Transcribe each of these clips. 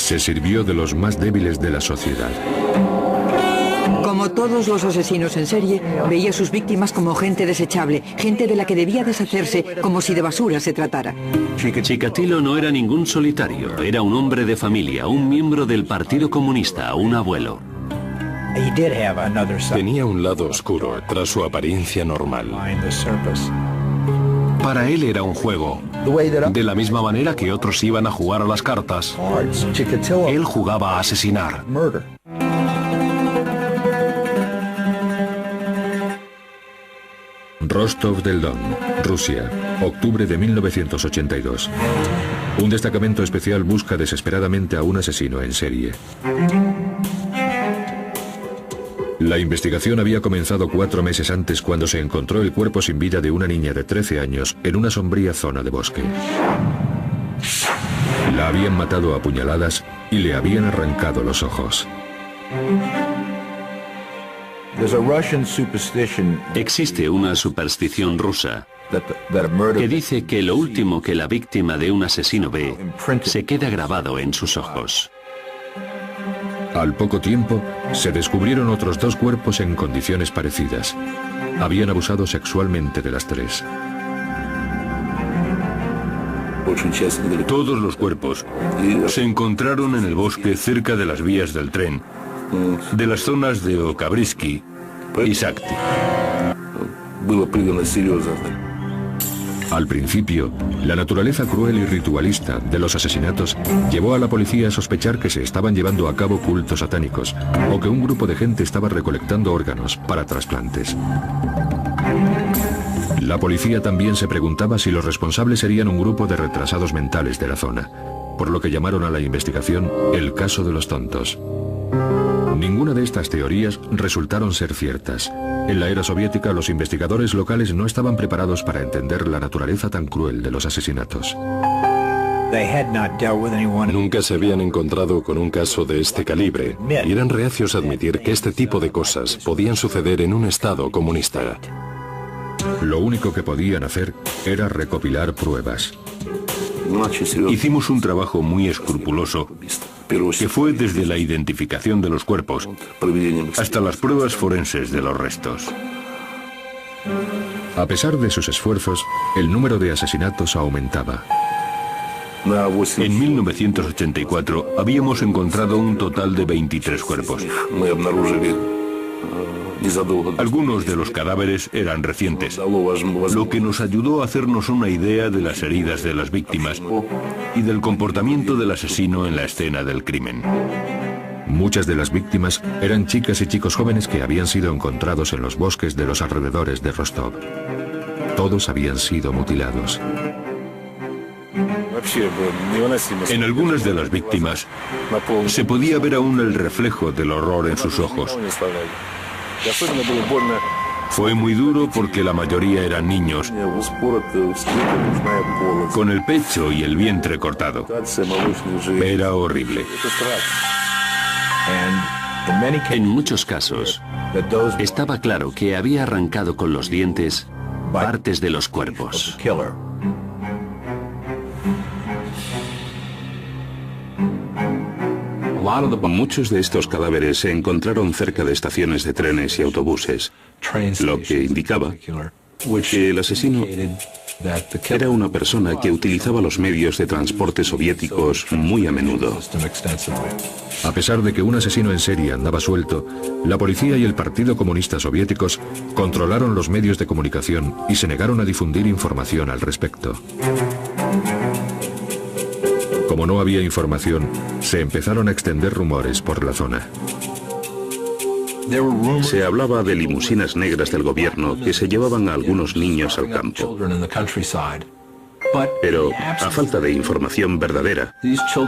Se sirvió de los más débiles de la sociedad. Como todos los asesinos en serie, veía a sus víctimas como gente desechable, gente de la que debía deshacerse, como si de basura se tratara. Chikatilo no era ningún solitario, era un hombre de familia, un miembro del Partido Comunista, un abuelo. Tenía un lado oscuro tras su apariencia normal. Para él era un juego. De la misma manera que otros iban a jugar a las cartas, él jugaba a asesinar. Rostov del Don, Rusia, octubre de 1982. Un destacamento especial busca desesperadamente a un asesino en serie. La investigación había comenzado 4 meses antes, cuando se encontró el cuerpo sin vida de una niña de 13 años en una sombría zona de bosque. La habían matado a puñaladas y le habían arrancado los ojos. Existe una superstición rusa que dice que lo último que la víctima de un asesino ve se queda grabado en sus ojos. Al poco tiempo, se descubrieron otros 2 cuerpos en condiciones parecidas. Habían abusado sexualmente de las 3. Todos los cuerpos se encontraron en el bosque cerca de las vías del tren, de las zonas de Okabrisky y Sakti. Al principio, la naturaleza cruel y ritualista de los asesinatos llevó a la policía a sospechar que se estaban llevando a cabo cultos satánicos o que un grupo de gente estaba recolectando órganos para trasplantes. La policía también se preguntaba si los responsables serían un grupo de retrasados mentales de la zona, por lo que llamaron a la investigación el caso de los tontos. Ninguna de estas teorías resultaron ser ciertas. En la era soviética, los investigadores locales no estaban preparados para entender la naturaleza tan cruel de los asesinatos. Nunca se habían encontrado con un caso de este calibre y eran reacios a admitir que este tipo de cosas podían suceder en un estado comunista. Lo único que podían hacer era recopilar pruebas. Hicimos un trabajo muy escrupuloso, que fue desde la identificación de los cuerpos hasta las pruebas forenses de los restos. A pesar de sus esfuerzos, el número de asesinatos aumentaba. En 1984 habíamos encontrado un total de 23 cuerpos. Algunos de los cadáveres eran recientes, lo que nos ayudó a hacernos una idea de las heridas de las víctimas y del comportamiento del asesino en la escena del crimen. Muchas de las víctimas eran chicas y chicos jóvenes que habían sido encontrados en los bosques de los alrededores de Rostov. Todos habían sido mutilados. En algunas de las víctimas se podía ver aún el reflejo del horror en sus ojos. Fue muy duro porque la mayoría eran niños, con el pecho y el vientre cortado. Era horrible. En muchos casos, estaba claro que había arrancado con los dientes partes de los cuerpos. Muchos de estos cadáveres se encontraron cerca de estaciones de trenes y autobuses, lo que indicaba que el asesino era una persona que utilizaba los medios de transporte soviéticos muy a menudo. A pesar de que un asesino en serie andaba suelto, la policía y el Partido Comunista soviéticos controlaron los medios de comunicación y se negaron a difundir información al respecto. Como no había información, se empezaron a extender rumores por la zona. Se hablaba de limusinas negras del gobierno que se llevaban a algunos niños al campo. Pero, a falta de información verdadera,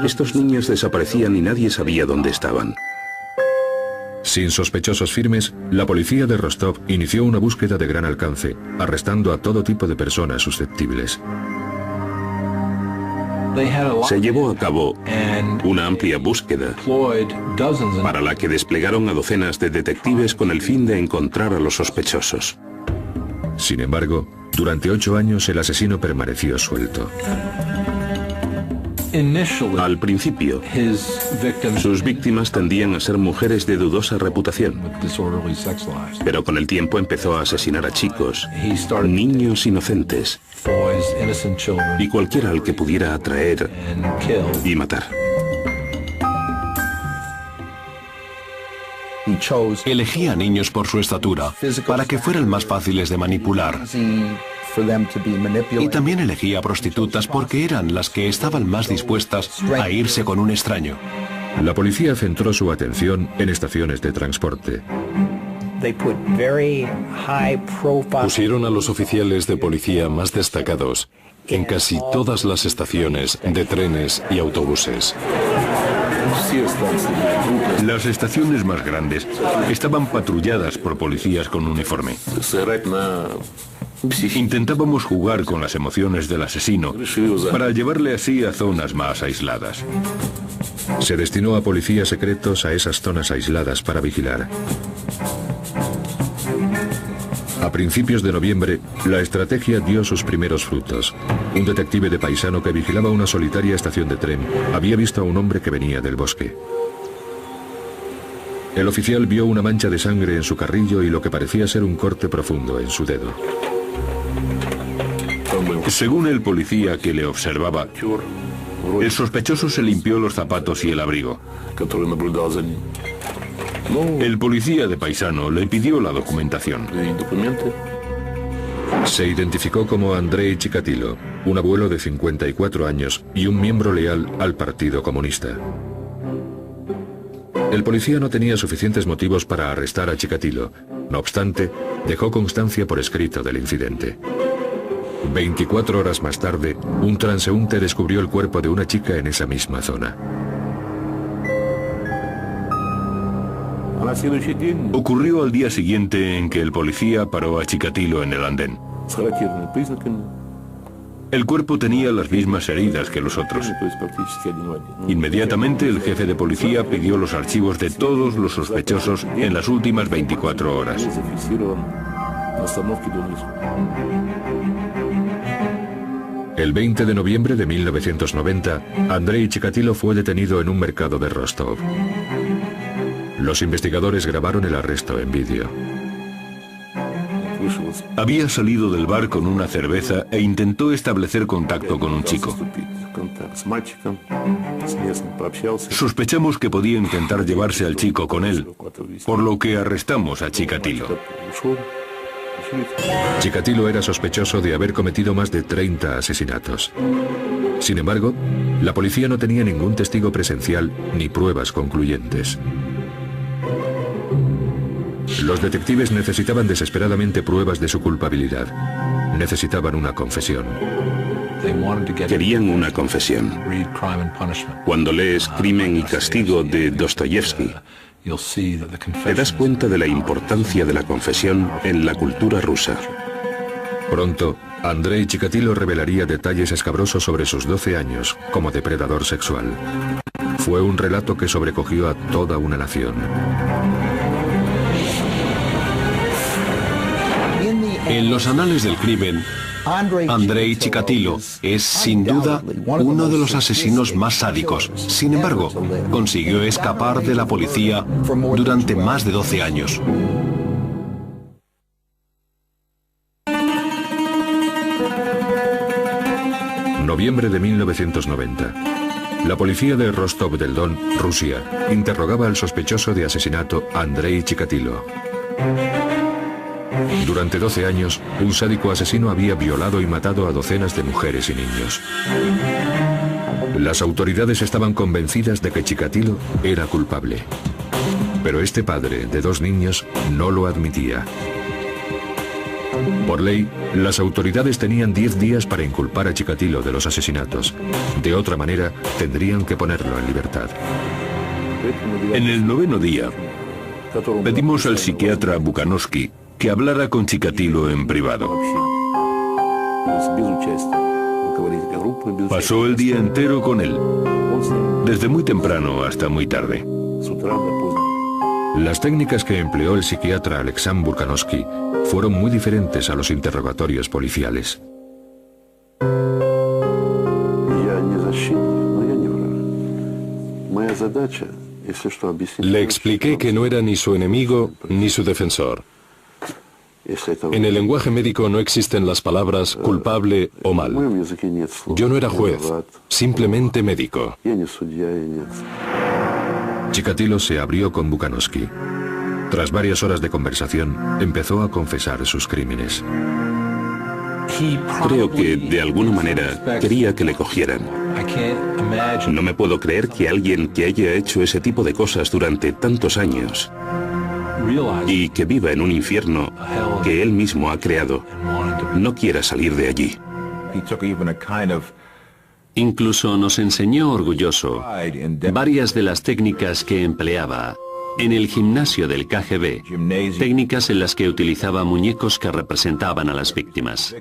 estos niños desaparecían y nadie sabía dónde estaban. Sin sospechosos firmes, la policía de Rostov inició una búsqueda de gran alcance, arrestando a todo tipo de personas susceptibles. Se llevó a cabo una amplia búsqueda para la que desplegaron a docenas de detectives con el fin de encontrar a los sospechosos. Sin embargo, durante 8 años el asesino permaneció suelto. Al principio, sus víctimas tendían a ser mujeres de dudosa reputación, pero con el tiempo empezó a asesinar a chicos, niños inocentes y cualquiera al que pudiera atraer y matar. Elegía a niños por su estatura, para que fueran más fáciles de manipular. Y también elegía a prostitutas porque eran las que estaban más dispuestas a irse con un extraño. La policía centró su atención en estaciones de transporte. Pusieron a los oficiales de policía más destacados en casi todas las estaciones de trenes y autobuses. Las estaciones más grandes estaban patrulladas por policías con uniforme. Intentábamos jugar con las emociones del asesino para llevarle así a zonas más aisladas. Se destinó a policías secretos a esas zonas aisladas para vigilar. A principios de noviembre, la estrategia dio sus primeros frutos. Un detective de paisano que vigilaba una solitaria estación de tren había visto a un hombre que venía del bosque. El oficial vio una mancha de sangre en su carrillo y lo que parecía ser un corte profundo en su dedo. Según el policía que le observaba, el sospechoso se limpió los zapatos y el abrigo. El policía de paisano le pidió la documentación. Se identificó como Andrei Chikatilo, un abuelo de 54 años y un miembro leal al Partido Comunista. El policía no tenía suficientes motivos para arrestar a Chikatilo. No obstante, dejó constancia por escrito del incidente. 24 horas más tarde, un transeúnte descubrió el cuerpo de una chica en esa misma zona. Ocurrió al día siguiente en que el policía paró a Chikatilo en el andén. El cuerpo tenía las mismas heridas que los otros. Inmediatamente el jefe de policía pidió los archivos de todos los sospechosos en las últimas 24 horas. El 20 de noviembre de 1990, Andrei Chikatilo fue detenido en un mercado de Rostov. Los investigadores grabaron el arresto en vídeo. Había salido del bar con una cerveza e intentó establecer contacto con un chico. Sospechamos que podía intentar llevarse al chico con él, por lo que arrestamos a Chikatilo. Chikatilo era sospechoso de haber cometido más de 30 asesinatos. Sin embargo, la policía no tenía ningún testigo presencial ni pruebas concluyentes. Los detectives necesitaban desesperadamente pruebas de su culpabilidad. Necesitaban una confesión. Querían una confesión. Cuando lees Crimen y Castigo de Dostoyevsky, te das cuenta de la importancia de la confesión en la cultura rusa. Pronto, Andrei Chikatilo revelaría detalles escabrosos sobre sus 12 años como depredador sexual. Fue un relato que sobrecogió a toda una nación. En los anales del crimen, Andrei Chikatilo es, sin duda, uno de los asesinos más sádicos. Sin embargo, consiguió escapar de la policía durante más de 12 años. Noviembre de 1990. La policía de Rostov del Don, Rusia, interrogaba al sospechoso de asesinato Andrei Chikatilo. Durante 12 años, un sádico asesino había violado y matado a docenas de mujeres y niños. Las autoridades estaban convencidas de que Chikatilo era culpable. Pero este padre de 2 niños no lo admitía. Por ley, las autoridades tenían 10 días para inculpar a Chikatilo de los asesinatos. De otra manera, tendrían que ponerlo en libertad. En el 9º día, pedimos al psiquiatra Bukhanovsky que hablara con Chikatilo en privado. Pasó el día entero con él, desde muy temprano hasta muy tarde. Las técnicas que empleó el psiquiatra Alexander Bukhanovsky fueron muy diferentes a los interrogatorios policiales. Le expliqué que no era ni su enemigo ni su defensor. En el lenguaje médico no existen las palabras culpable o mal. Yo no era juez, simplemente médico. Chikatilo se abrió con Bukanovsky. Tras varias horas de conversación, empezó a confesar sus crímenes. Creo que, de alguna manera, quería que le cogieran. No me puedo creer que alguien que haya hecho ese tipo de cosas durante tantos años y que viva en un infierno que él mismo ha creado, no quiera salir de allí. Incluso nos enseñó orgulloso varias de las técnicas que empleaba en el gimnasio del KGB, técnicas en las que utilizaba muñecos que representaban a las víctimas.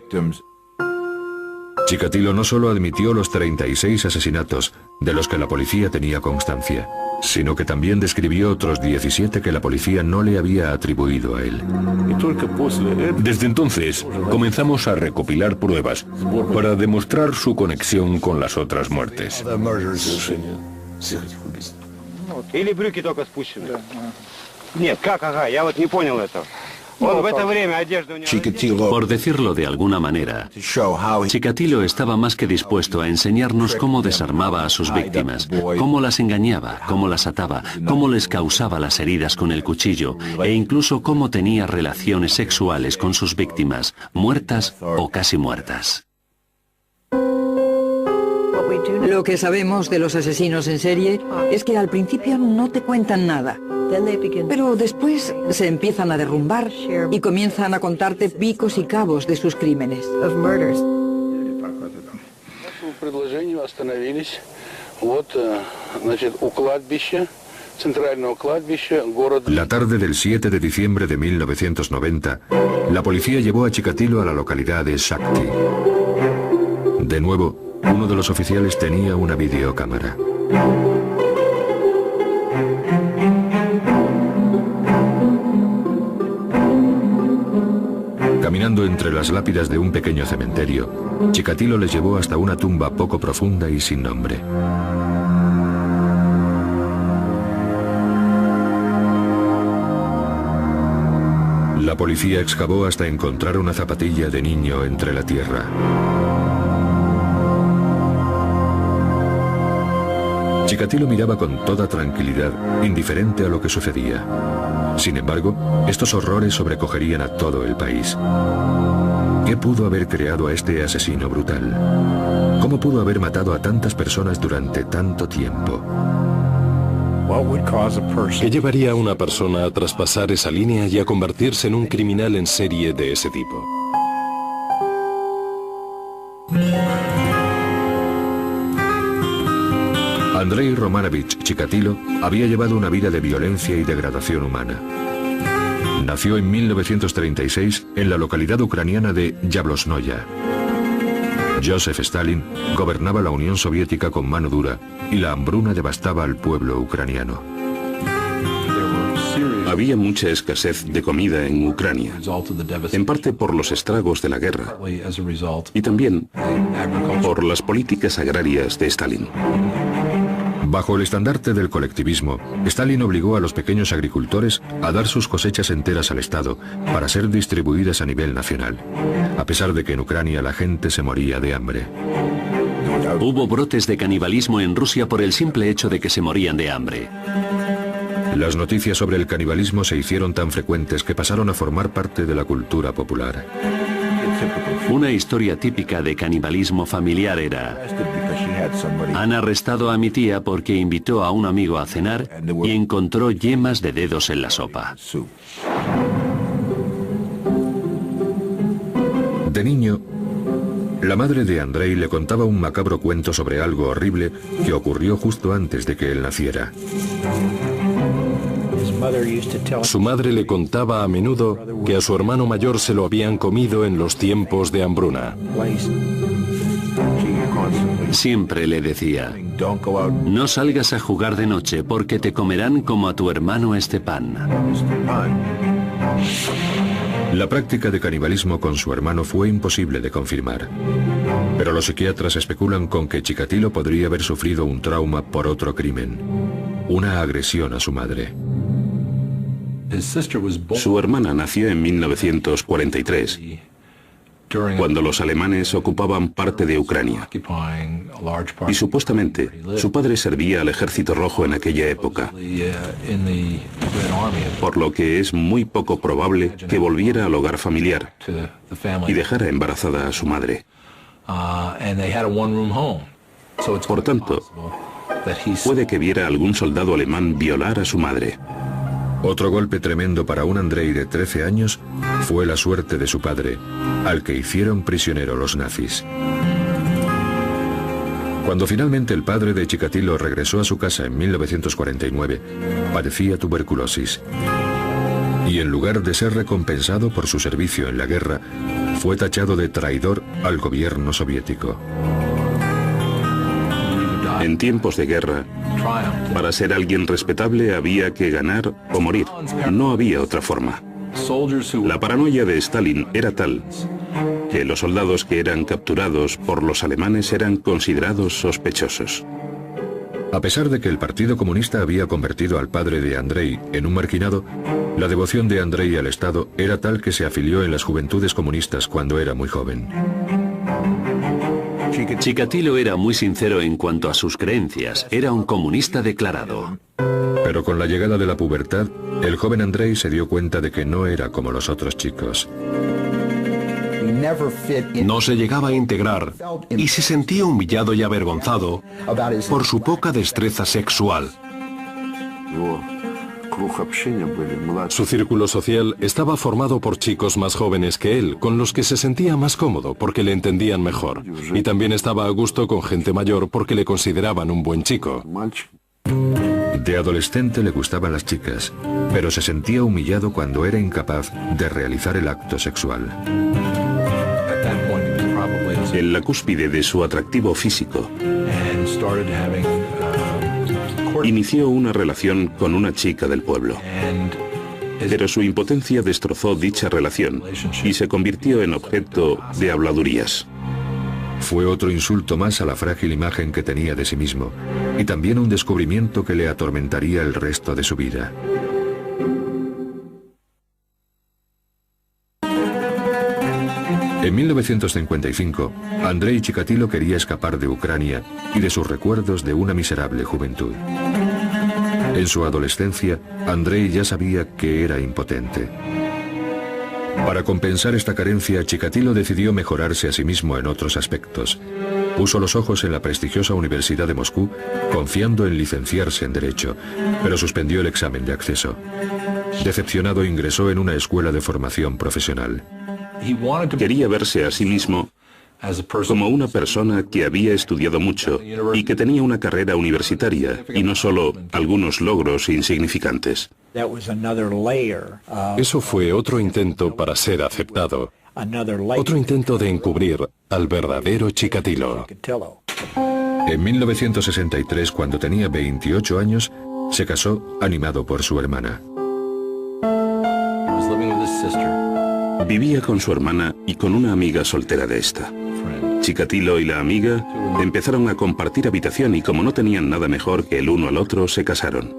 Chikatilo no solo admitió los 36 asesinatos de los que la policía tenía constancia, sino que también describió otros 17 que la policía no le había atribuido a él. Desde entonces, comenzamos a recopilar pruebas para demostrar su conexión con las otras muertes. Por decirlo de alguna manera, Chikatilo estaba más que dispuesto a enseñarnos cómo desarmaba a sus víctimas, cómo las engañaba, cómo las ataba, cómo les causaba las heridas con el cuchillo e incluso cómo tenía relaciones sexuales con sus víctimas, muertas o casi muertas. Lo que sabemos de los asesinos en serie es que al principio no te cuentan nada, pero después se empiezan a derrumbar y comienzan a contarte picos y cabos de sus crímenes. La tarde del 7 de diciembre de 1990, la policía llevó a Chikatilo a la localidad de Shakti. De nuevo, uno de los oficiales tenía una videocámara. Caminando entre las lápidas de un pequeño cementerio, Chikatilo les llevó hasta una tumba poco profunda y sin nombre. La policía excavó hasta encontrar una zapatilla de niño entre la tierra. Chikatilo miraba con toda tranquilidad, indiferente a lo que sucedía. Sin embargo, estos horrores sobrecogerían a todo el país. ¿Qué pudo haber creado a este asesino brutal? ¿Cómo pudo haber matado a tantas personas durante tanto tiempo? ¿Qué llevaría a una persona a traspasar esa línea y a convertirse en un criminal en serie de ese tipo? Andrei Romanovich Chikatilo había llevado una vida de violencia y degradación humana. Nació en 1936 en la localidad ucraniana de Yablosnoya. Joseph Stalin gobernaba la Unión Soviética con mano dura y la hambruna devastaba al pueblo ucraniano. Había mucha escasez de comida en Ucrania, en parte por los estragos de la guerra y también por las políticas agrarias de Stalin. Bajo el estandarte del colectivismo, Stalin obligó a los pequeños agricultores a dar sus cosechas enteras al Estado para ser distribuidas a nivel nacional, a pesar de que en Ucrania la gente se moría de hambre. Hubo brotes de canibalismo en Rusia por el simple hecho de que se morían de hambre. Las noticias sobre el canibalismo se hicieron tan frecuentes que pasaron a formar parte de la cultura popular. Una historia típica de canibalismo familiar era: han arrestado a mi tía porque invitó a un amigo a cenar y encontró yemas de dedos en la sopa. De niño, la madre de Andrei le contaba un macabro cuento sobre algo horrible que ocurrió justo antes de que él naciera. Su madre le contaba a menudo que a su hermano mayor se lo habían comido en los tiempos de hambruna. Siempre le decía: no salgas a jugar de noche porque te comerán como a tu hermano Stepan. La práctica de canibalismo con su hermano fue imposible de confirmar. Pero los psiquiatras especulan con que Chikatilo podría haber sufrido un trauma por otro crimen, una agresión a su madre. Su hermana nació en 1943, cuando los alemanes ocupaban parte de Ucrania. Y supuestamente, su padre servía al Ejército Rojo en aquella época, por lo que es muy poco probable que volviera al hogar familiar y dejara embarazada a su madre. Por tanto, puede que viera a algún soldado alemán violar a su madre. Otro golpe tremendo para un Andrei de 13 años fue la suerte de su padre, al que hicieron prisionero los nazis. Cuando finalmente el padre de Chikatilo regresó a su casa en 1949, padecía tuberculosis. Y en lugar de ser recompensado por su servicio en la guerra, fue tachado de traidor al gobierno soviético. En tiempos de guerra, para ser alguien respetable había que ganar o morir. No había otra forma. La paranoia de Stalin era tal que los soldados que eran capturados por los alemanes eran considerados sospechosos. A pesar de que el Partido Comunista había convertido al padre de Andrei en un marginado, la devoción de Andrei al Estado era tal que se afilió en las Juventudes Comunistas cuando era muy joven. Chikatilo era muy sincero en cuanto a sus creencias. Era un comunista declarado. Pero con la llegada de la pubertad, el joven Andrei se dio cuenta de que no era como los otros chicos. No se llegaba a integrar y se sentía humillado y avergonzado por su poca destreza sexual. Su círculo social estaba formado por chicos más jóvenes que él, con los que se sentía más cómodo porque le entendían mejor. Y también estaba a gusto con gente mayor porque le consideraban un buen chico. De adolescente le gustaban las chicas, pero se sentía humillado cuando era incapaz de realizar el acto sexual. En la cúspide de su atractivo físico, inició una relación con una chica del pueblo. Pero su impotencia destrozó dicha relación y se convirtió en objeto de habladurías. Fue otro insulto más a la frágil imagen que tenía de sí mismo, y también un descubrimiento que le atormentaría el resto de su vida. En 1955, Andrei Chikatilo quería escapar de Ucrania y de sus recuerdos de una miserable juventud. En su adolescencia, Andrei ya sabía que era impotente. Para compensar esta carencia, Chikatilo decidió mejorarse a sí mismo en otros aspectos. Puso los ojos en la prestigiosa Universidad de Moscú, confiando en licenciarse en Derecho, pero suspendió el examen de acceso. Decepcionado, ingresó en una escuela de formación profesional. Quería verse a sí mismo como una persona que había estudiado mucho y que tenía una carrera universitaria y no solo algunos logros insignificantes. Eso fue otro intento para ser aceptado. Otro intento de encubrir al verdadero Chikatilo. En 1963, cuando tenía 28 años, se casó animado por su hermana. Vivía con su hermana y con una amiga soltera de esta. Chikatilo y la amiga empezaron a compartir habitación y como no tenían nada mejor que el uno al otro, se casaron.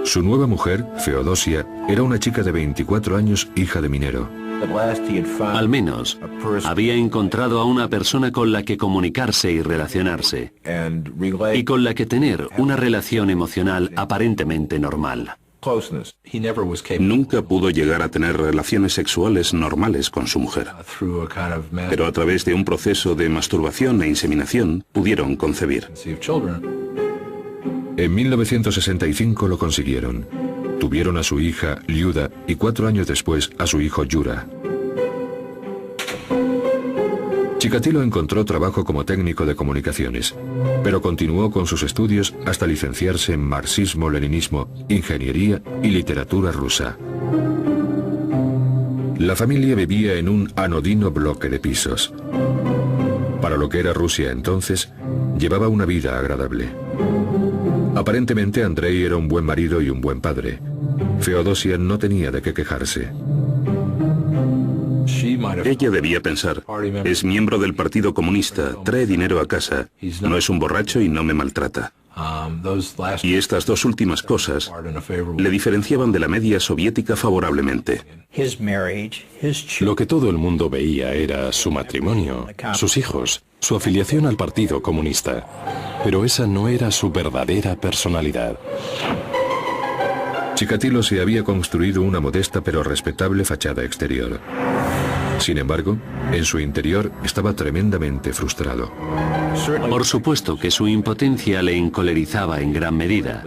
Su nueva mujer, Feodosia, era una chica de 24 años, hija de minero. Al menos, había encontrado a una persona con la que comunicarse y relacionarse, y con la que tener una relación emocional aparentemente normal. Nunca pudo llegar a tener relaciones sexuales normales con su mujer, pero a través de un proceso de masturbación e inseminación pudieron concebir. En 1965 lo consiguieron. Tuvieron a su hija, Liuda, y 4 años después a su hijo, Yura. Chikatilo encontró trabajo como técnico de comunicaciones, pero continuó con sus estudios hasta licenciarse en marxismo-leninismo, ingeniería y literatura rusa. La familia vivía en un anodino bloque de pisos. Para lo que era Rusia entonces, llevaba una vida agradable. Aparentemente Andrei era un buen marido y un buen padre. Feodosia no tenía de qué quejarse. Ella debía pensar, es miembro del Partido Comunista, trae dinero a casa, no es un borracho y no me maltrata. Y estas dos últimas cosas le diferenciaban de la media soviética favorablemente. Lo que todo el mundo veía era su matrimonio, sus hijos, su afiliación al Partido Comunista. Pero esa no era su verdadera personalidad. Chikatilo se había construido una modesta pero respetable fachada exterior. Sin embargo, en su interior estaba tremendamente frustrado. Por supuesto que su impotencia le encolerizaba en gran medida,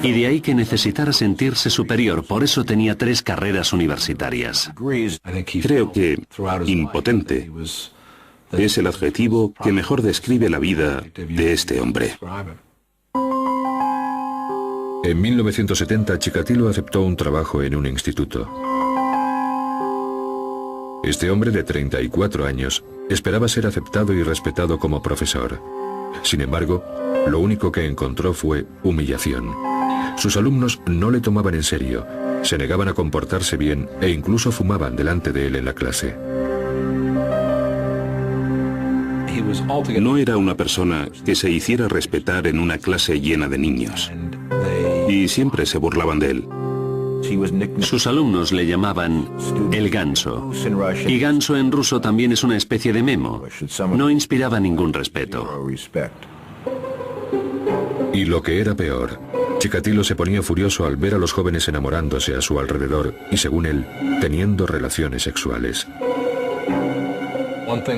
y de ahí que necesitara sentirse superior, por eso tenía 3 carreras universitarias. Creo que impotente es el adjetivo que mejor describe la vida de este hombre. En 1970, Chikatilo aceptó un trabajo en un instituto. Este hombre de 34 años esperaba ser aceptado y respetado como profesor. Sin embargo, lo único que encontró fue humillación. Sus alumnos no le tomaban en serio, se negaban a comportarse bien e incluso fumaban delante de él en la clase. No era una persona que se hiciera respetar en una clase llena de niños. Y siempre se burlaban de él. Sus alumnos le llamaban el ganso. Y ganso en ruso también es una especie de memo. No inspiraba ningún respeto. Y lo que era peor, Chikatilo se ponía furioso al ver a los jóvenes enamorándose a su alrededor y, según él, teniendo relaciones sexuales.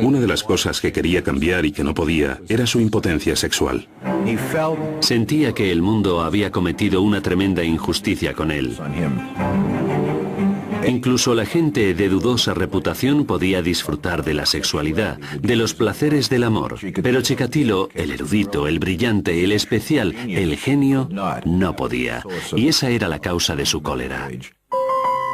Una de las cosas que quería cambiar y que no podía era su impotencia sexual. Sentía que el mundo había cometido una tremenda injusticia con él. Incluso la gente de dudosa reputación podía disfrutar de la sexualidad, de los placeres del amor. Pero Chikatilo, el erudito, el brillante, el especial, el genio, no podía. Y esa era la causa de su cólera.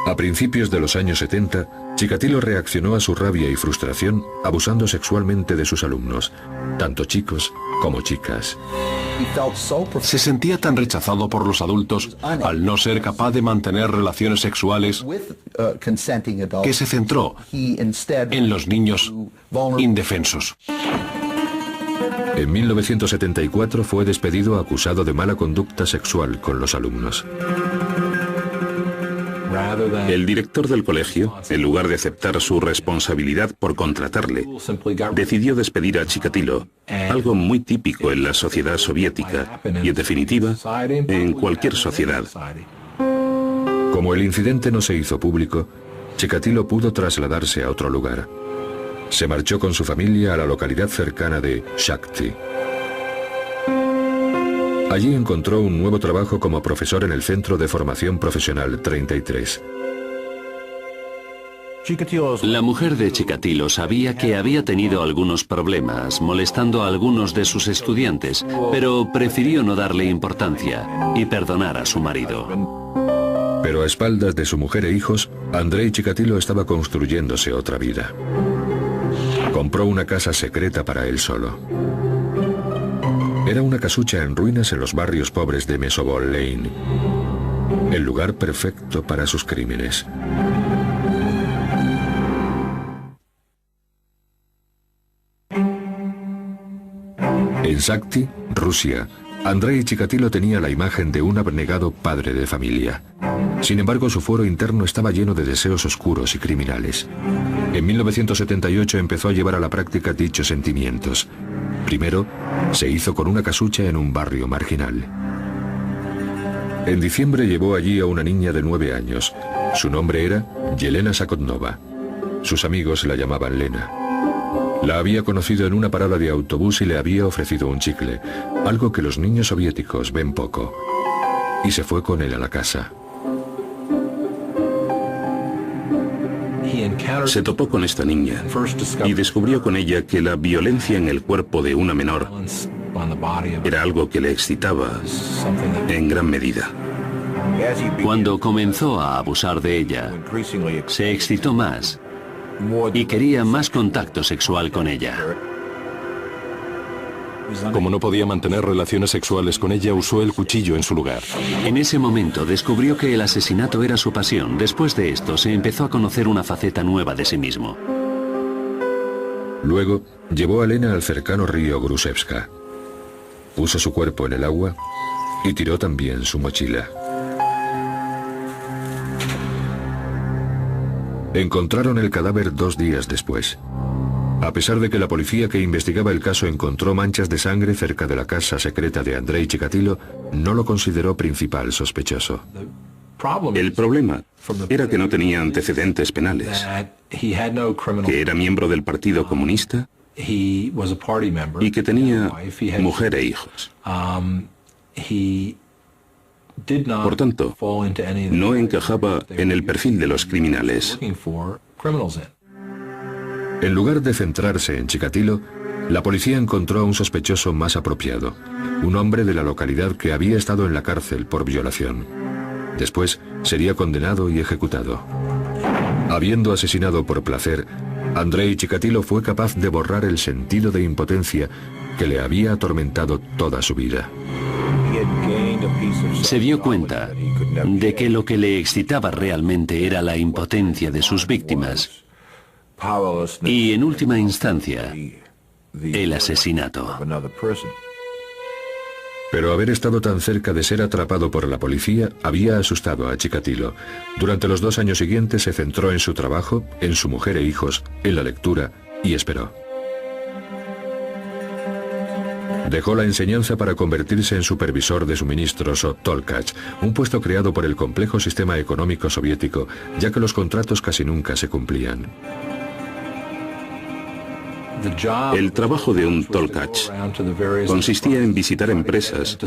A principios de los años 70, Chikatilo reaccionó a su rabia y frustración abusando sexualmente de sus alumnos, tanto chicos como chicas. Se sentía tan rechazado por los adultos al no ser capaz de mantener relaciones sexuales que se centró en los niños indefensos. En 1974 fue despedido acusado de mala conducta sexual con los alumnos. El director del colegio, en lugar de aceptar su responsabilidad por contratarle, decidió despedir a Chikatilo, algo muy típico en la sociedad soviética y, en definitiva, en cualquier sociedad. Como el incidente no se hizo público, Chikatilo pudo trasladarse a otro lugar. Se marchó con su familia a la localidad cercana de Shakti. Allí encontró un nuevo trabajo como profesor en el Centro de Formación Profesional 33. La mujer de Chikatilo sabía que había tenido algunos problemas, molestando a algunos de sus estudiantes, pero prefirió no darle importancia y perdonar a su marido. Pero a espaldas de su mujer e hijos, Andrei Chikatilo estaba construyéndose otra vida. Compró una casa secreta para él solo. Era una casucha en ruinas en los barrios pobres de Mesobol Lane, el lugar perfecto para sus crímenes. En Shakti, Rusia, Andrei Chikatilo tenía la imagen de un abnegado padre de familia. Sin embargo, su fuero interno estaba lleno de deseos oscuros y criminales. En 1978 empezó a llevar a la práctica dichos sentimientos. Primero, se hizo con una casucha en un barrio marginal. En diciembre llevó allí a una niña de 9 años. Su nombre era Yelena Sakhotnova. Sus amigos la llamaban Lena. La había conocido en una parada de autobús y le había ofrecido un chicle, algo que los niños soviéticos ven poco. Y se fue con él a la casa. Se topó con esta niña y descubrió con ella que la violencia en el cuerpo de una menor era algo que le excitaba en gran medida. Cuando comenzó a abusar de ella, se excitó más y quería más contacto sexual con ella. Como no podía mantener relaciones sexuales con ella, usó el cuchillo en su lugar. En ese momento descubrió que el asesinato era su pasión. Después de esto, se empezó a conocer una faceta nueva de sí mismo. Luego, llevó a Lena al cercano río Grusevska. Puso su cuerpo en el agua y tiró también su mochila. Encontraron el cadáver 2 días después. A pesar de que la policía que investigaba el caso encontró manchas de sangre cerca de la casa secreta de Andrei Chikatilo, no lo consideró principal sospechoso. El problema era que no tenía antecedentes penales, que era miembro del Partido Comunista y que tenía mujer e hijos. Por tanto, no encajaba en el perfil de los criminales. En lugar de centrarse en Chikatilo, la policía encontró a un sospechoso más apropiado, un hombre de la localidad que había estado en la cárcel por violación. Después sería condenado y ejecutado. Habiendo asesinado por placer, Andrei Chikatilo fue capaz de borrar el sentido de impotencia que le había atormentado toda su vida. Se dio cuenta de que lo que le excitaba realmente era la impotencia de sus víctimas y, en última instancia, el asesinato. Pero haber estado tan cerca de ser atrapado por la policía había asustado a Chikatilo. Durante los 2 años siguientes se centró en su trabajo, en su mujer e hijos, en la lectura y esperó. Dejó la enseñanza para convertirse en supervisor de suministros o tolkach, un puesto creado por el complejo sistema económico soviético, ya que los contratos casi nunca se cumplían. El trabajo de un tolkach consistía en visitar empresas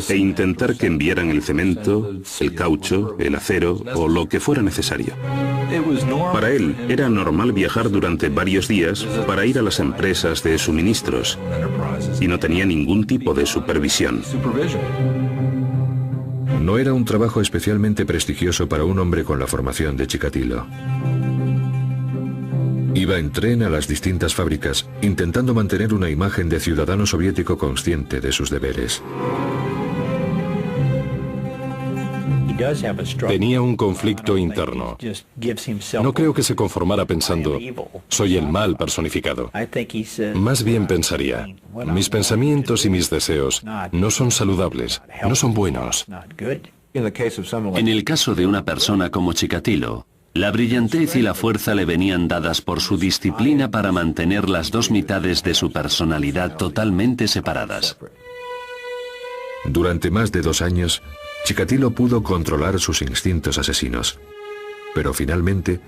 e intentar que enviaran el cemento, el caucho, el acero o lo que fuera necesario. Para él era normal viajar durante varios días para ir a las empresas de suministros y no tenía ningún tipo de supervisión. No era un trabajo especialmente prestigioso para un hombre con la formación de Chikatilo. Iba en tren a las distintas fábricas, intentando mantener una imagen de ciudadano soviético consciente de sus deberes. Tenía un conflicto interno. No creo que se conformara pensando, soy el mal personificado. Más bien pensaría, mis pensamientos y mis deseos no son saludables, no son buenos. En el caso de una persona como Chikatilo, la brillantez y la fuerza le venían dadas por su disciplina para mantener las 2 mitades de su personalidad totalmente separadas. Durante más de 2 años, Chikatilo pudo controlar sus instintos asesinos, pero finalmente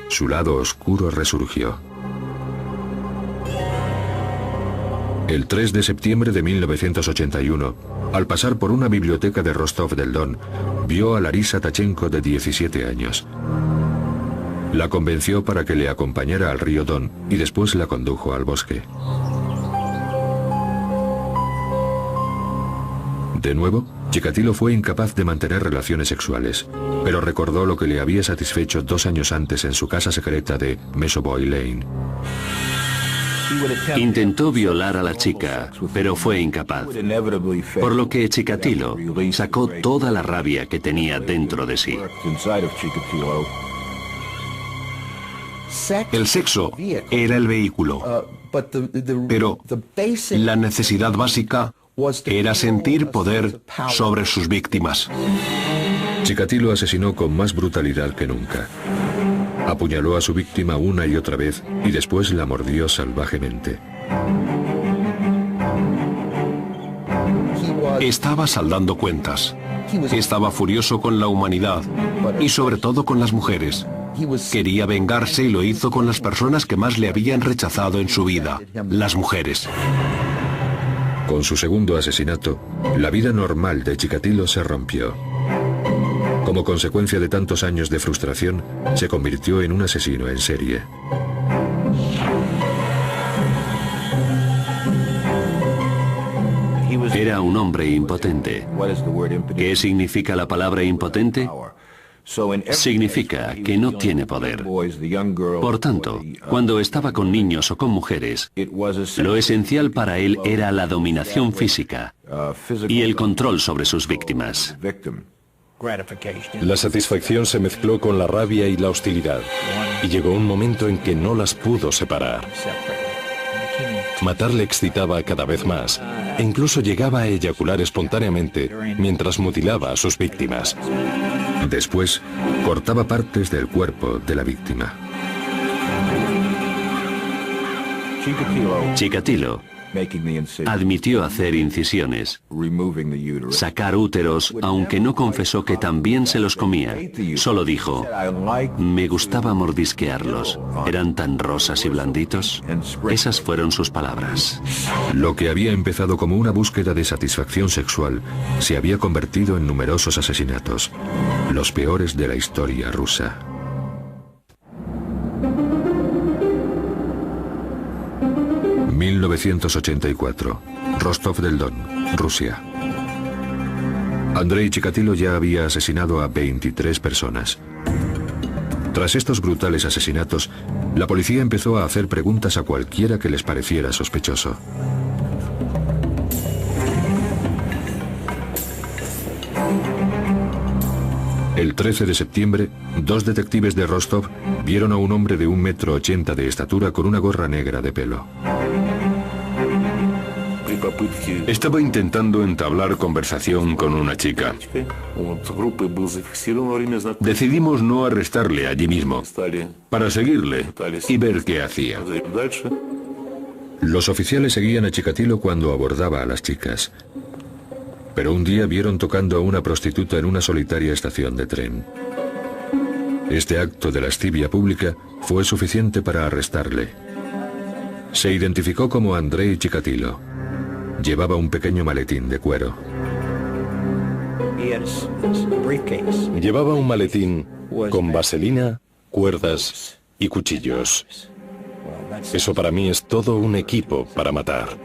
su lado oscuro resurgió. El 3 de septiembre de 1981, al pasar por una biblioteca de Rostov del Don, vio a Larisa Tachenko de 17 años. La convenció para que le acompañara al río Don y después la condujo al bosque. De nuevo, Chikatilo fue incapaz de mantener relaciones sexuales, pero recordó lo que le había satisfecho 2 años antes en su casa secreta de Mesoboy Lane. Intentó violar a la chica, pero fue incapaz, por lo que Chikatilo sacó toda la rabia que tenía dentro de sí. El sexo era el vehículo, pero la necesidad básica era sentir poder sobre sus víctimas. Chikatilo asesinó con más brutalidad que nunca. Apuñaló a su víctima una y otra vez y después la mordió salvajemente. Estaba saldando cuentas. Estaba furioso con la humanidad y sobre todo con las mujeres. Quería vengarse y lo hizo con las personas que más le habían rechazado en su vida, las mujeres. Con su segundo asesinato, la vida normal de Chikatilo se rompió. Como consecuencia de tantos años de frustración, se convirtió en un asesino en serie. Era un hombre impotente. ¿Qué significa la palabra impotente? Significa que no tiene poder. Por tanto, cuando estaba con niños o con mujeres, lo esencial para él era la dominación física y el control sobre sus víctimas. La satisfacción se mezcló con la rabia y la hostilidad, y llegó un momento en que no las pudo separar. Matar le excitaba cada vez más e incluso llegaba a eyacular espontáneamente mientras mutilaba a sus víctimas. Después, cortaba partes del cuerpo de la víctima. Chikatilo admitió hacer incisiones, sacar úteros, aunque no confesó que también se los comía. Solo dijo, me gustaba mordisquearlos. Eran tan rosas y blanditos. Esas fueron sus palabras. Lo que había empezado como una búsqueda de satisfacción sexual se había convertido en numerosos asesinatos, los peores de la historia rusa. ...1984... Rostov del Don, Rusia. Andrei Chikatilo ya había asesinado a 23 personas. Tras estos brutales asesinatos, la policía empezó a hacer preguntas a cualquiera que les pareciera sospechoso. El 13 de septiembre, 2 detectives de Rostov vieron a un hombre de 1,80 m de estatura con una gorra negra de pelo. Estaba intentando entablar conversación con una chica. Decidimos no arrestarle allí mismo, para seguirle y ver qué hacía. Los oficiales seguían a Chikatilo cuando abordaba a las chicas. Pero un día vieron tocando a una prostituta en una solitaria estación de tren. Este acto de lascivia pública fue suficiente para arrestarle. Se identificó como Andrei Chikatilo. Llevaba un pequeño maletín de cuero. Llevaba un maletín con vaselina, cuerdas y cuchillos. Eso para mí es todo un equipo para matar.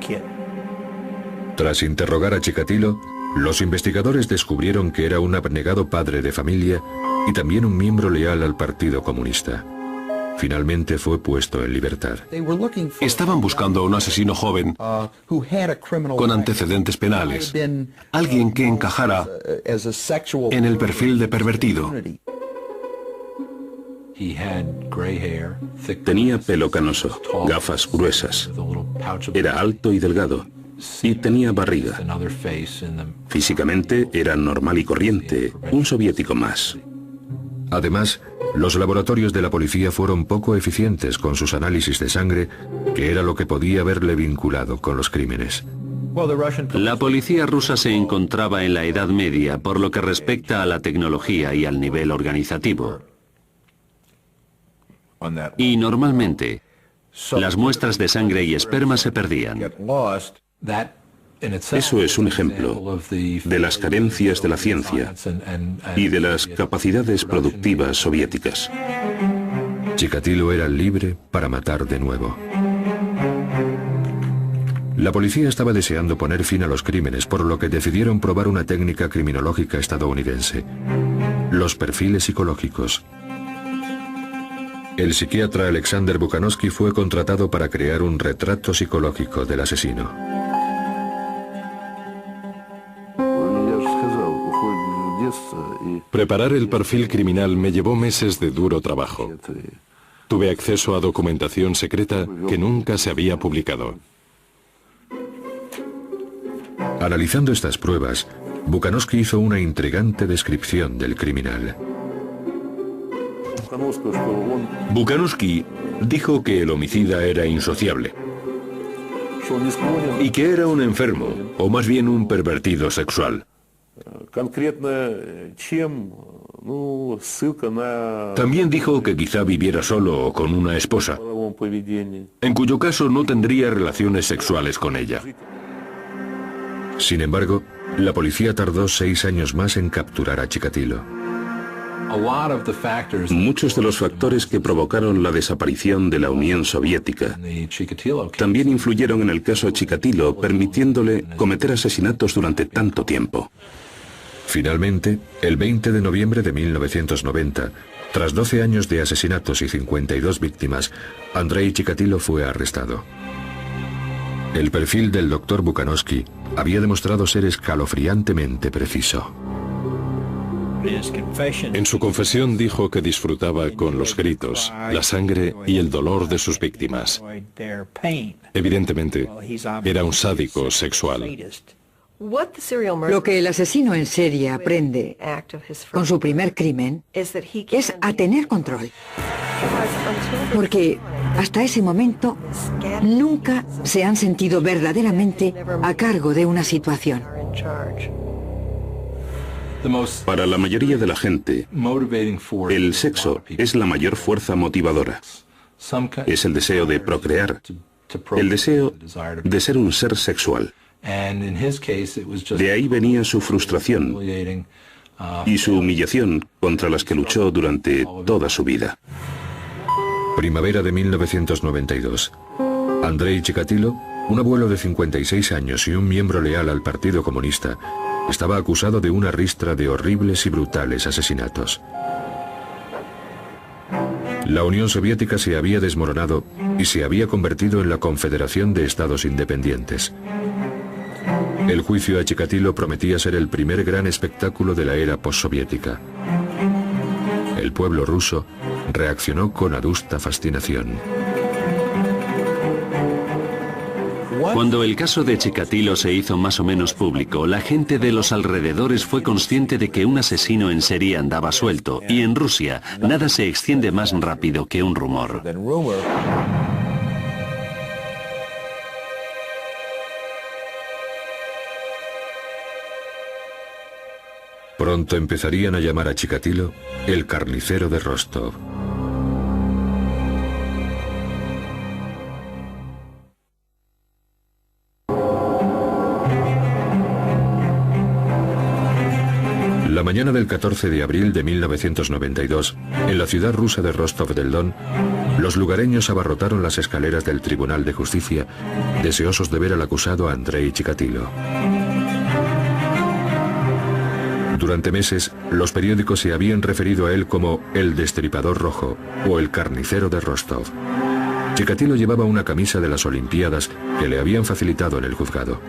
Tras interrogar a Chikatilo, los investigadores descubrieron que era un abnegado padre de familia y también un miembro leal al Partido Comunista. Finalmente fue puesto en libertad. Estaban buscando a un asesino joven con antecedentes penales, alguien que encajara en el perfil de pervertido. Tenía pelo canoso, gafas gruesas, era alto y delgado y tenía barriga. Físicamente era normal y corriente, un soviético más. Además, los laboratorios de la policía fueron poco eficientes con sus análisis de sangre, que era lo que podía haberle vinculado con los crímenes. La policía rusa se encontraba en la Edad Media por lo que respecta a la tecnología y al nivel organizativo. Y normalmente, las muestras de sangre y esperma se perdían. Eso es un ejemplo de las carencias de la ciencia y de las capacidades productivas soviéticas. Chikatilo era libre para matar de nuevo. La policía estaba deseando poner fin a los crímenes, por lo que decidieron probar una técnica criminológica estadounidense: los perfiles psicológicos. El psiquiatra Alexander Bukanovsky fue contratado para crear un retrato psicológico del asesino. Preparar el perfil criminal me llevó meses de duro trabajo. Tuve acceso a documentación secreta que nunca se había publicado. Analizando estas pruebas, Bukanovsky hizo una intrigante descripción del criminal. Bukanovsky dijo que el homicida era insociable y que era un enfermo, o más bien un pervertido sexual. También dijo que quizá viviera solo o con una esposa, en cuyo caso no tendría relaciones sexuales con ella. Sin embargo, la policía tardó 6 años más en capturar a Chikatilo. Muchos de los factores que provocaron la desaparición de la Unión Soviética también influyeron en el caso Chikatilo, permitiéndole cometer asesinatos durante tanto tiempo. Finalmente, el 20 de noviembre de 1990, tras 12 años de asesinatos y 52 víctimas, Andrei Chikatilo fue arrestado. El perfil del Dr. Bukanovsky había demostrado ser escalofriantemente preciso. En su confesión dijo que disfrutaba con los gritos, la sangre y el dolor de sus víctimas. Evidentemente, era un sádico sexual. Lo que el asesino en serie aprende con su primer crimen es a tener control. Porque hasta ese momento nunca se han sentido verdaderamente a cargo de una situación. Para la mayoría de la gente, el sexo es la mayor fuerza motivadora. Es el deseo de procrear, el deseo de ser un ser sexual. De ahí venía su frustración y su humillación contra las que luchó durante toda su vida. Primavera de 1992. Andrei Chikatilo, un abuelo de 56 años y un miembro leal al Partido Comunista, estaba acusado de una ristra de horribles y brutales asesinatos. La Unión Soviética se había desmoronado y se había convertido en la Confederación de Estados Independientes. El juicio a Chikatilo prometía ser el primer gran espectáculo de la era postsoviética. El pueblo ruso reaccionó con adusta fascinación. Cuando el caso de Chikatilo se hizo más o menos público, la gente de los alrededores fue consciente de que un asesino en serie andaba suelto, y en Rusia nada se extiende más rápido que un rumor. Pronto empezarían a llamar a Chikatilo el carnicero de Rostov. La mañana del 14 de abril de 1992, en la ciudad rusa de Rostov del Don, los lugareños abarrotaron las escaleras del Tribunal de Justicia, deseosos de ver al acusado Andrei Chikatilo. Durante meses, los periódicos se habían referido a él como el Destripador Rojo o el Carnicero de Rostov. Chikatilo llevaba una camisa de las Olimpiadas que le habían facilitado en el juzgado.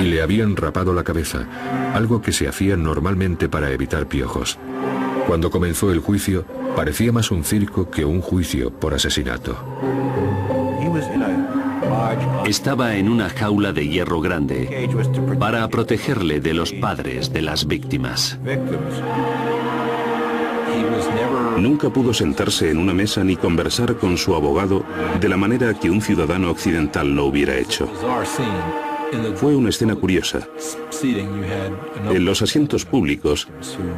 Y le habían rapado la cabeza, algo que se hacía normalmente para evitar piojos. Cuando comenzó el juicio, parecía más un circo que un juicio por asesinato. Estaba en una jaula de hierro grande para protegerle de los padres de las víctimas. Nunca pudo sentarse en una mesa ni conversar con su abogado de la manera que un ciudadano occidental lo hubiera hecho. Fue una escena curiosa. En los asientos públicos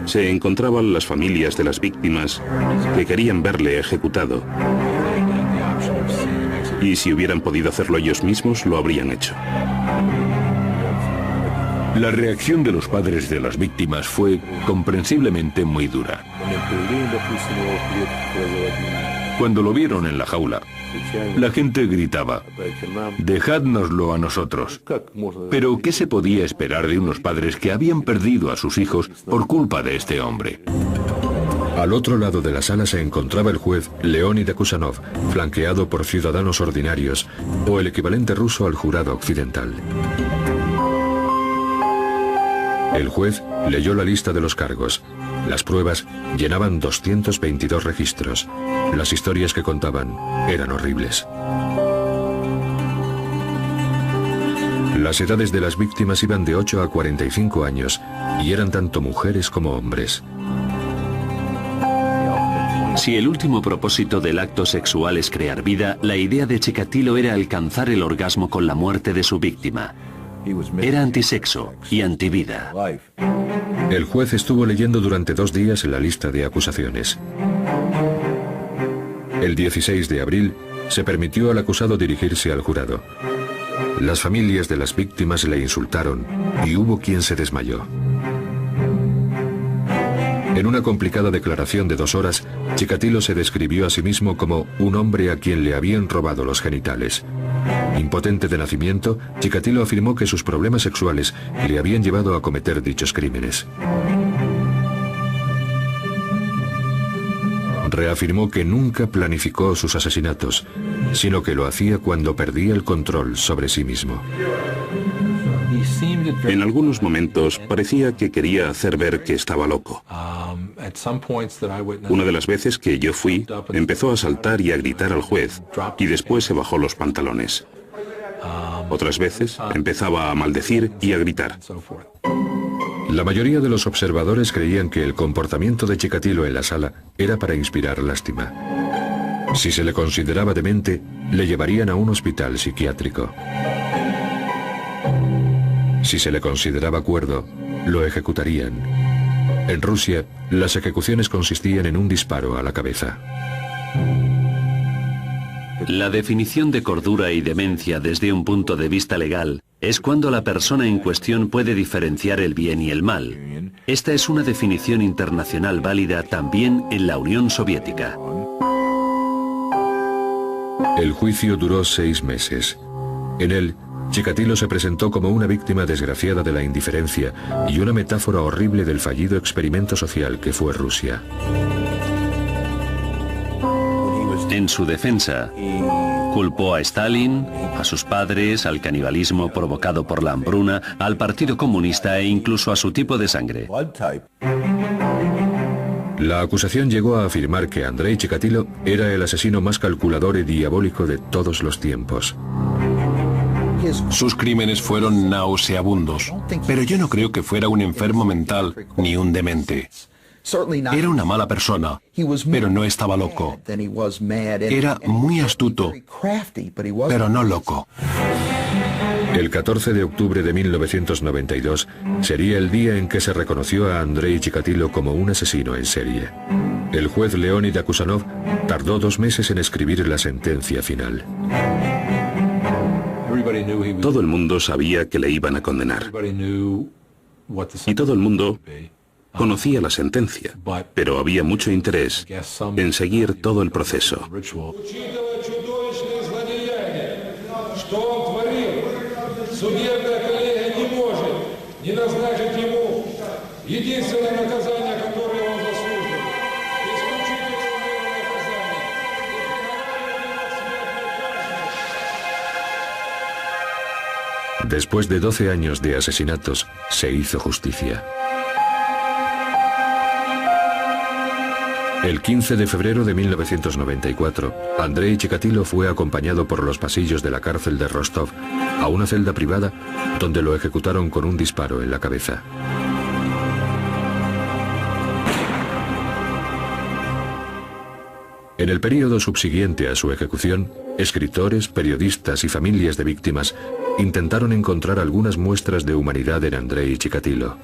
se encontraban las familias de las víctimas que querían verle ejecutado. Y si hubieran podido hacerlo ellos mismos, lo habrían hecho. La reacción de los padres de las víctimas fue comprensiblemente muy dura. Cuando lo vieron en la jaula, la gente gritaba: «Dejádnoslo a nosotros». Pero ¿qué se podía esperar de unos padres que habían perdido a sus hijos por culpa de este hombre? Al otro lado de la sala se encontraba el juez Leonid Akusanov, flanqueado por ciudadanos ordinarios, o el equivalente ruso al jurado occidental. El juez leyó la lista de los cargos. Las pruebas llenaban 222 registros. Las historias que contaban eran horribles. Las edades de las víctimas iban de 8 a 45 años y eran tanto mujeres como hombres. Si el último propósito del acto sexual es crear vida, la idea de Chikatilo era alcanzar el orgasmo con la muerte de su víctima. Era antisexo y antivida. El juez estuvo leyendo durante 2 días la lista de acusaciones. El 16 de abril se permitió al acusado dirigirse al jurado. Las familias de las víctimas le insultaron y hubo quien se desmayó. En una complicada declaración de 2 horas, Chikatilo se describió a sí mismo como un hombre a quien le habían robado los genitales. Impotente de nacimiento, Chikatilo afirmó que sus problemas sexuales le habían llevado a cometer dichos crímenes. Reafirmó que nunca planificó sus asesinatos, sino que lo hacía cuando perdía el control sobre sí mismo. En algunos momentos parecía que quería hacer ver que estaba loco. Una de las veces que yo fui, empezó a saltar y a gritar al juez, y después se bajó los pantalones. Otras veces empezaba a maldecir y a gritar. La mayoría de los observadores creían que el comportamiento de Chikatilo en la sala era para inspirar lástima. Si se le consideraba demente, le llevarían a un hospital psiquiátrico. Si se le consideraba cuerdo, lo ejecutarían. En Rusia, las ejecuciones consistían en un disparo a la cabeza. La definición de cordura y demencia desde un punto de vista legal es cuando la persona en cuestión puede diferenciar el bien y el mal. Esta es una definición internacional válida también en la Unión Soviética. El juicio duró 6 meses. En él, Chikatilo se presentó como una víctima desgraciada de la indiferencia y una metáfora horrible del fallido experimento social que fue Rusia. En su defensa, culpó a Stalin, a sus padres, al canibalismo provocado por la hambruna, al Partido Comunista e incluso a su tipo de sangre. La acusación llegó a afirmar que Andrei Chikatilo era el asesino más calculador y diabólico de todos los tiempos. Sus crímenes fueron nauseabundos, pero yo no creo que fuera un enfermo mental ni un demente. Era una mala persona, pero no estaba loco. Era muy astuto, pero no loco. El 14 de octubre de 1992 sería el día en que se reconoció a Andrei Chikatilo como un asesino en serie. El juez Leonid Akusanov tardó 2 meses en escribir la sentencia final. Todo el mundo sabía que le iban a condenar. Y todo el mundo conocía la sentencia, pero había mucho interés en seguir todo el proceso. Después de 12 años de asesinatos, se hizo justicia. El 15 de febrero de 1994, Andrei Chikatilo fue acompañado por los pasillos de la cárcel de Rostov a una celda privada donde lo ejecutaron con un disparo en la cabeza. En el período subsiguiente a su ejecución, escritores, periodistas y familias de víctimas intentaron encontrar algunas muestras de humanidad en Andrei Chikatilo.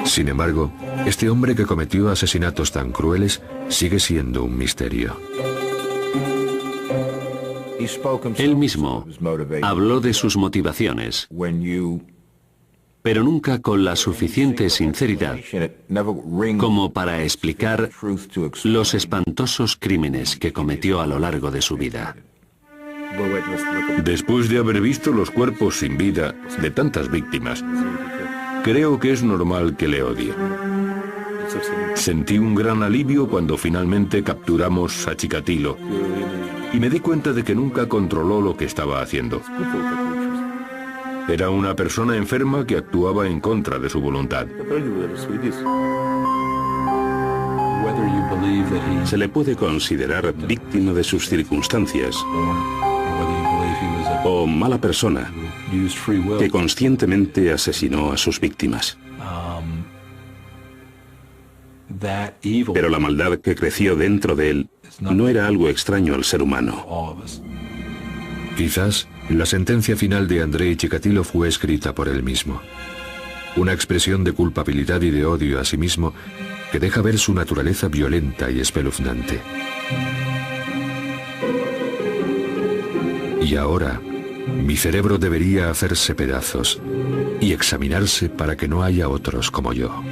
Sin embargo, este hombre que cometió asesinatos tan crueles sigue siendo un misterio. Él mismo habló de sus motivaciones, pero nunca con la suficiente sinceridad como para explicar los espantosos crímenes que cometió a lo largo de su vida. Después de haber visto los cuerpos sin vida de tantas víctimas, creo que es normal que le odie. Sentí un gran alivio cuando finalmente capturamos a Chikatilo y me di cuenta de que nunca controló lo que estaba haciendo. Era una persona enferma que actuaba en contra de su voluntad. Se le puede considerar víctima de sus circunstancias o mala persona que conscientemente asesinó a sus víctimas. Pero la maldad que creció dentro de él no era algo extraño al ser humano. Quizás la sentencia final de Andrei Chikatilo fue escrita por él mismo. Una expresión de culpabilidad y de odio a sí mismo que deja ver su naturaleza violenta y espeluznante. Y ahora, mi cerebro debería hacerse pedazos y examinarse para que no haya otros como yo.